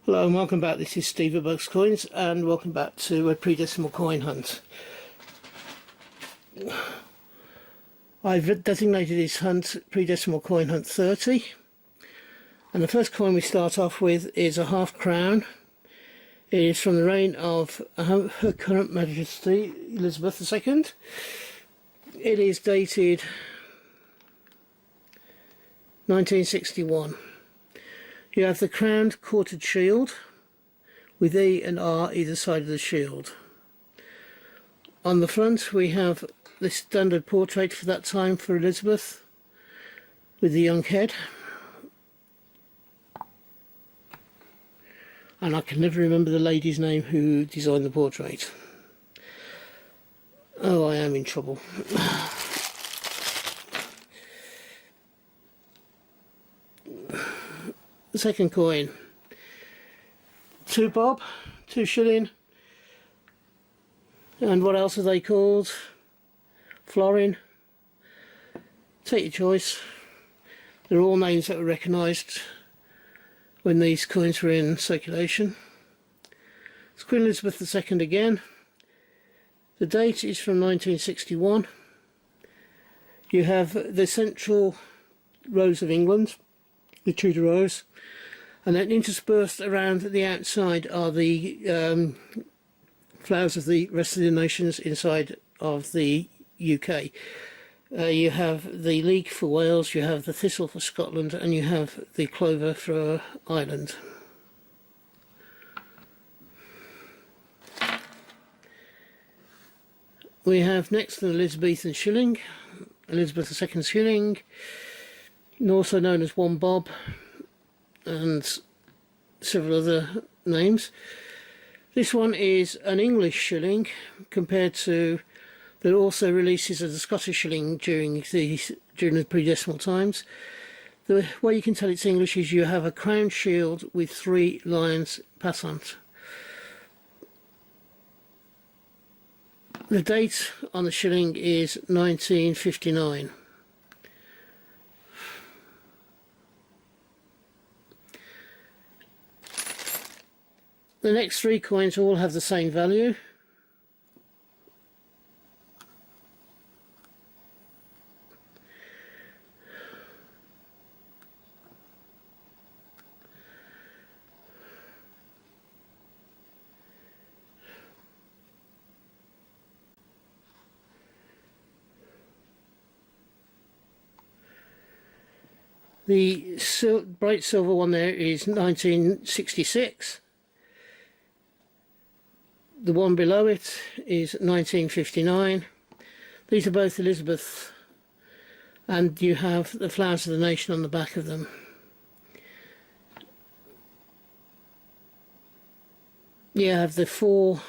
Hello and welcome back. This is Steve at Bugs Coins and welcome back to a pre-decimal coin hunt. I've designated this hunt pre-decimal coin hunt 30, and the first coin we start off with is a half crown. It is from the reign of Her Current Majesty Elizabeth II. It is dated 1961. You have the crowned quartered shield with E and R either side of the shield. On the front we have the standard portrait for that time for Elizabeth with the young head. And I can never remember the lady's name who designed the portrait. Oh, I am in trouble. The second coin, 2 bob, 2 shilling, and what else are they called? Florin. Take your choice. They're all names that were recognised when these coins were in circulation. It's Queen Elizabeth II again. The date is from 1961. You have the central rose of England, the Tudor rose, and then interspersed around the outside are the flowers of the rest of the nations inside of the UK. You have the leek for Wales, you have the thistle for Scotland, and you have the clover for Ireland. We have next an Elizabethan shilling, Elizabeth II's shilling, also known as 1 bob, and several other names. This one is an English shilling compared to the also releases of the Scottish shilling during the pre-decimal times. The way you can tell it's English is you have a crown shield with 3 lions passant. The date on the shilling is 1959. The next 3 coins all have the same value. The bright silver one there is 1966. The one below it is 1959. These are both Elizabeth, and you have the flowers of the nation on the back of them. You have the 4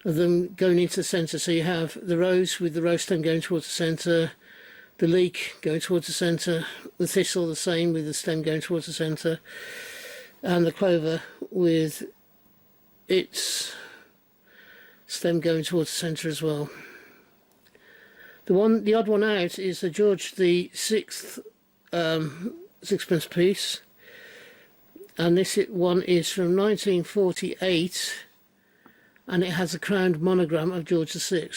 of them going into the centre, so you have the rose with the rose stem going towards the centre, the leek going towards the centre, the thistle the same with the stem going towards the centre, and the clover with its stem going towards the centre as well. The odd one out is the George VI sixpence piece, and this one is from 1948, and it has a crowned monogram of George VI.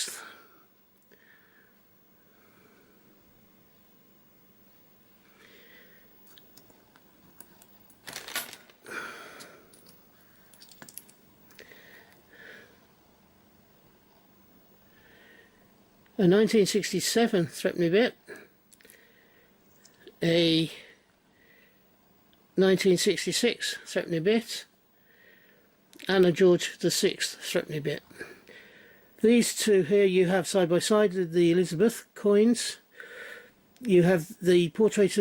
A 1967 threepenny bit, a 1966 threepenny bit, and a George VI threepenny bit. These 2 here you have side by side with the Elizabeth coins. You have the portrait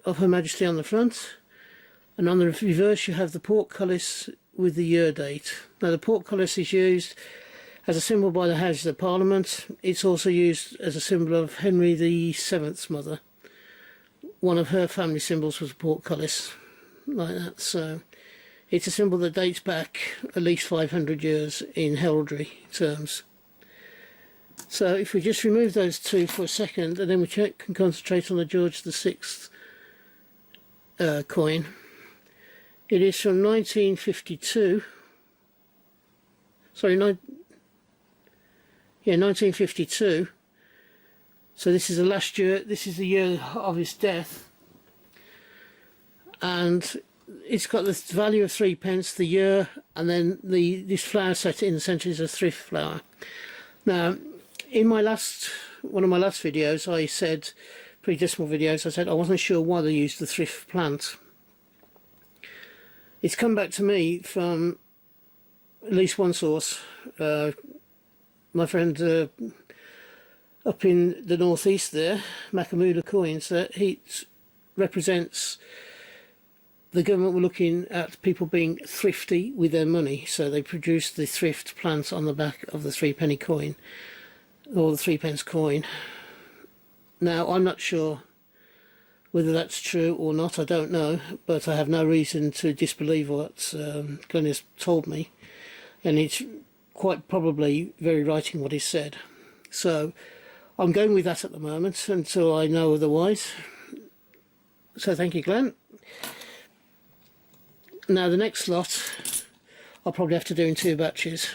of Her Majesty on the front, and on the reverse you have the portcullis with the year date. Now the portcullis is used as a symbol by the Houses of Parliament. It's also used as a symbol of Henry VII's mother. One of her family symbols was a portcullis, like that. So it's a symbol that dates back at least 500 years in heraldry terms. So if we just remove those 2 for a second, and then we can concentrate on the George VI coin, It is from 1952. Sorry, 1952. So this is the last year. This is the year of his death, and it's got the value of 3p, the year, and then this flower set in the centre is a thrift flower. Now, in one of my last videos, I said, pre-decimal videos, I said I wasn't sure why they used the thrift plant. It's come back to me from at least one source. My friend up in the northeast there, Macamuda Coins, he represents the government were looking at people being thrifty with their money, so they produced the thrift plant on the back of the 3p coin, or the 3p coin. Now, I'm not sure whether that's true or not, I don't know, but I have no reason to disbelieve what Glenn has told me, and it's quite probably very right in what he said. So I'm going with that at the moment until I know otherwise. So thank you, Glenn. Now the next lot I'll probably have to do in 2 batches.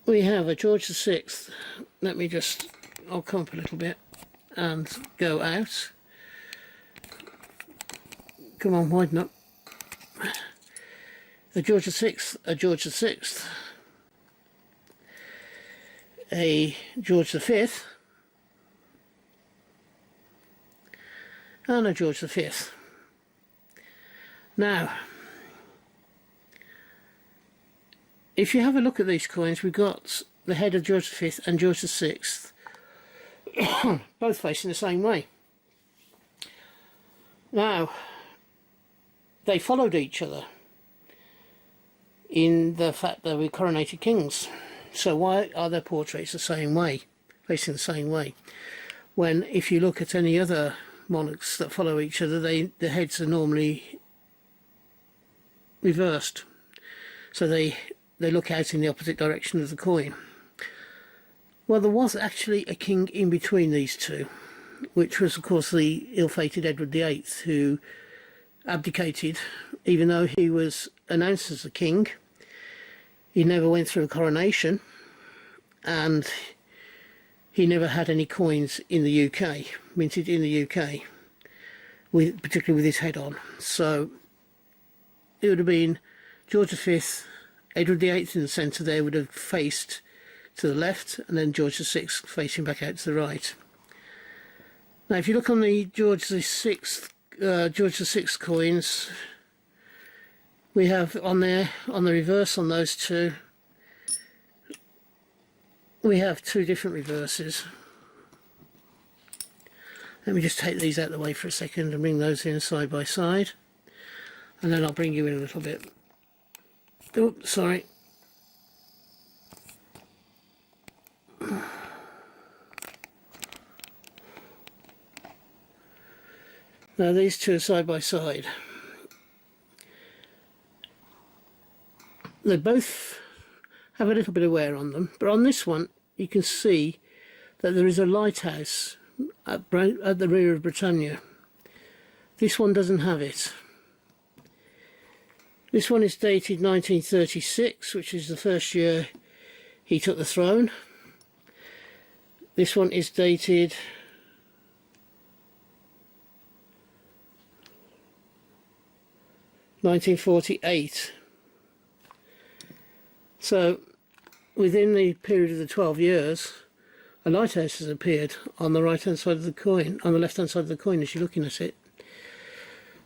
We have a George VI. Let me just, I'll come up a little bit and go out. Come on, widen up. A George VI, a George VI, a George V, and a George V. Now, if you have a look at these coins, we've got the head of George V and George VI, both facing the same way. Now, they followed each other in the fact that we're coronated kings. So why are their portraits the same way, facing the same way? When if you look at any other monarchs that follow each other, the heads are normally reversed. So they look out in the opposite direction of the coin. Well, there was actually a king in between these two, which was of course the ill-fated Edward VIII, who abdicated. Even though he was announced as a king, he never went through a coronation, and he never had any coins in the UK, minted in the UK, particularly with his head on. So it would have been George V, Edward VIII in the centre there would have faced to the left, and then George VI facing back out to the right. Now if you look on the George VI coins, we have on there, on the reverse on those two, we have 2 different reverses. Let me just take these out of the way for a second and bring those in side by side, and then I'll bring you in a little bit. Oops, sorry. Now these two are side by side. They both have a little bit of wear on them, but on this one you can see that there is a lighthouse at the rear of Britannia. This one doesn't have it. This one is dated 1936, which is the first year he took the throne. This one is dated 1948. So within the period of the 12 years, a lighthouse has appeared on the right hand side of the coin, on the left hand side of the coin as you're looking at it.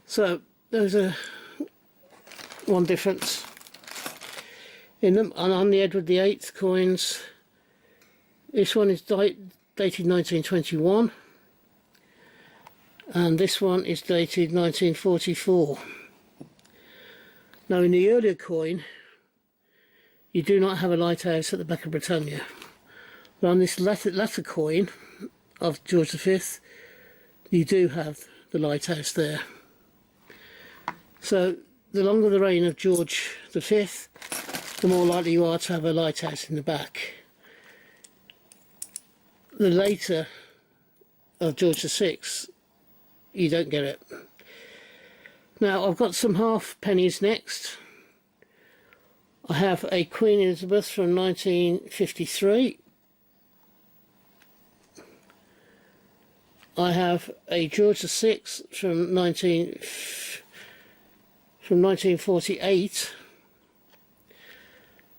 So there's one difference in them. And on the Edward VIII coins, this one is dated 1921, and this one is dated 1944. Now in the earlier coin, you do not have a lighthouse at the back of Britannia. But on this latter coin of George V, you do have the lighthouse there. So the longer the reign of George V, the more likely you are to have a lighthouse in the back. The later of George VI, you don't get it. Now I've got some half pennies next. I have a Queen Elizabeth from 1953. I have a George VI from 1948,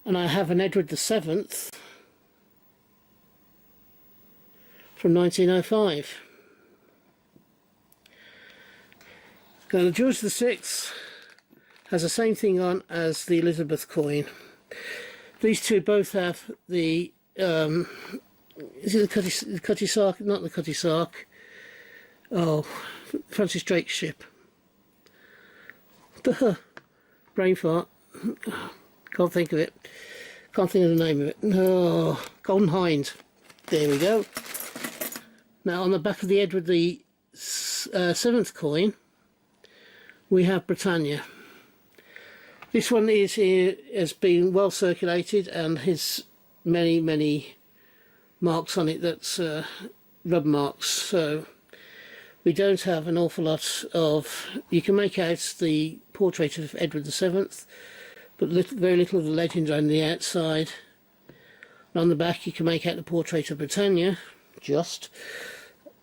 and I have an Edward VII from 1905. Now the George VI has the same thing on as the Elizabeth coin. These two both have the is it the Cutty Sark? Not the Cutty Sark. Oh, Francis Drake's ship. Duh. Brain fart. Can't think of it. Can't think of the name of it. Oh, Golden Hind. There we go. Now on the back of the Edward the 7th coin, we have Britannia. This one has been well circulated and has many marks on it that's rub marks. So we don't have an awful lot of. You can make out the portrait of Edward VII, but very little of the legend on the outside. And on the back you can make out the portrait of Britannia, just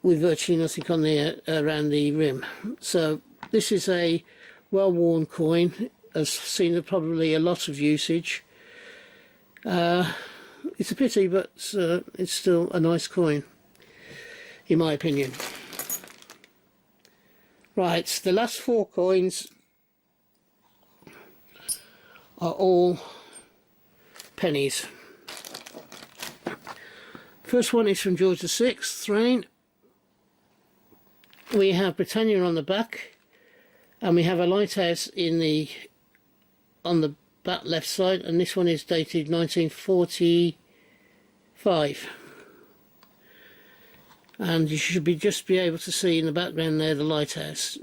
with virtually nothing on the around the rim. So this is a well-worn coin, has seen probably a lot of usage. It's a pity, but it's still a nice coin, in my opinion. Right, the last 4 coins are all pennies. First one is from George VI's reign. We have Britannia on the back, and we have a lighthouse on the back left side, and this one is dated 1945. And you should just be able to see in the background there the lighthouse,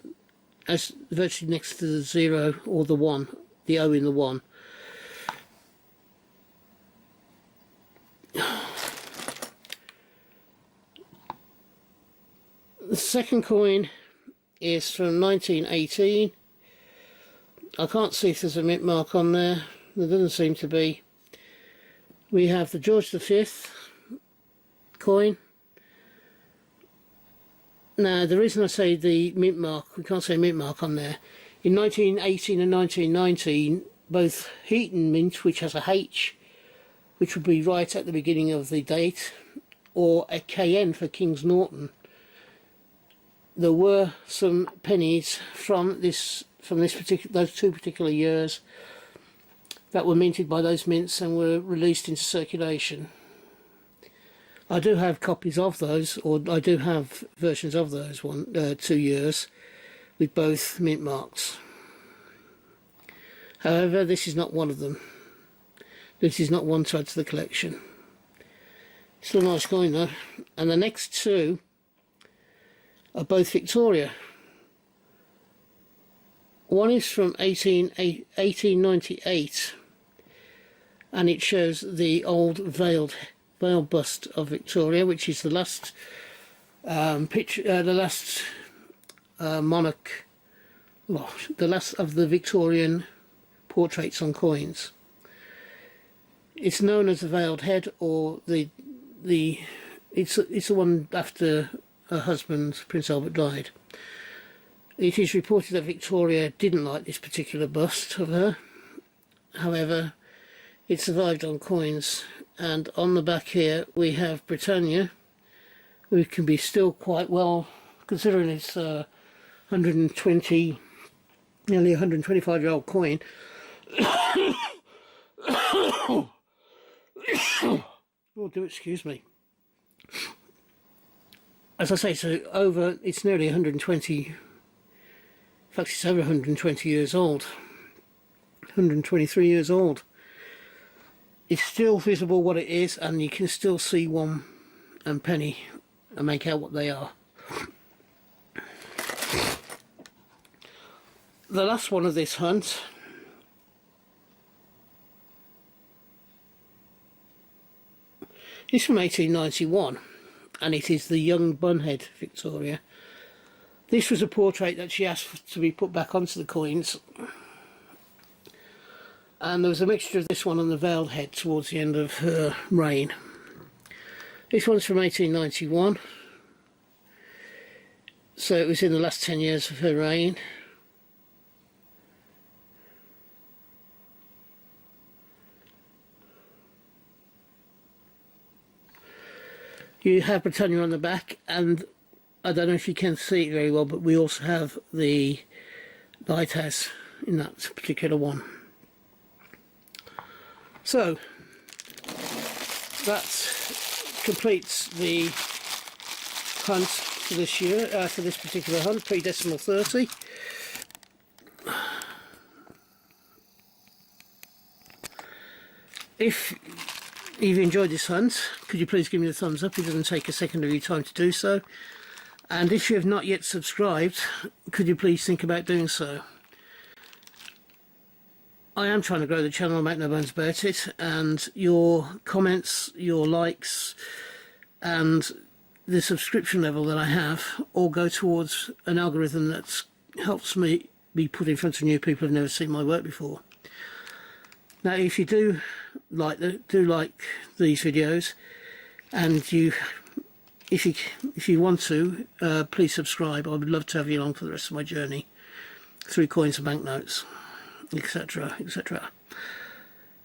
as virtually next to the 0 or the 1, the O in the 1. The second coin is from 1918. I can't see if there's a mint mark on there. There doesn't seem to be. We have the George V coin. Now, the reason I say the mint mark, we can't say mint mark on there. In 1918 and 1919, both Heaton Mint, which has a H, which would be right at the beginning of the date, or a KN for Kings Norton, there were some pennies from those 2 particular years that were minted by those mints and were released into circulation. I do have copies of those, or I do have versions of those 2 years with both mint marks. However, this is not one of them. This is not one to add to the collection. Still a nice coin though. And the next 2 are both Victoria. One is from 1898, and it shows the old veil bust of Victoria, which is the last monarch, well, the last of the Victorian portraits on coins. It's known as the veiled head, or it's the one after her husband Prince Albert died. It is reported that Victoria didn't like this particular bust of her. However, it survived on coins, and on the back here we have Britannia, who can be still quite well, considering it's 120, nearly 125-year-old coin. Oh, do excuse me. As I say, it's nearly 120. In fact, it's over 120 years old. 123 years old. It's still visible what it is, and you can still see 1 and penny and make out what they are. The last one of this hunt is from 1891, and it is the young bunhead Victoria. This was a portrait that she asked to be put back onto the coins, and there was a mixture of this one and the veiled head towards the end of her reign. This one's from 1891, so it was in the last 10 years of her reign. You have Britannia on the back, and I don't know if you can see it very well, but we also have the lighthouse in that particular one. So that completes the hunt for this year, for this particular hunt, pre-decimal 30. If you've enjoyed this hunt, could you please give me a thumbs up? It doesn't take a second of your time to do so. And if you have not yet subscribed, could you please think about doing so? I am trying to grow the channel, I'll make no bones about it, and your comments, your likes, and the subscription level that I have all go towards an algorithm that helps me be put in front of new people who've never seen my work before. Now, if you do like these videos, and if you want to, please subscribe. I would love to have you along for the rest of my journey through coins and banknotes, etc., etc.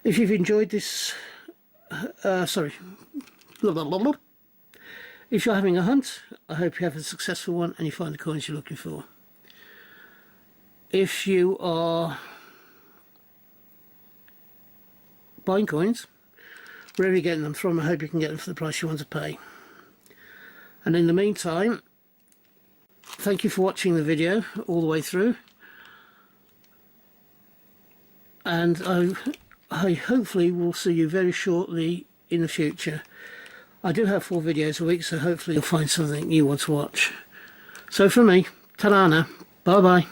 If you've enjoyed this, if you're having a hunt, I hope you have a successful one and you find the coins you're looking for. If you are buying coins, wherever you're getting them from, I hope you can get them for the price you want to pay. And in the meantime, thank you for watching the video all the way through, and I hopefully will see you very shortly in the future. I do have 4 videos a week, so hopefully you'll find something you want to watch. So from me, ta-ra now, bye bye.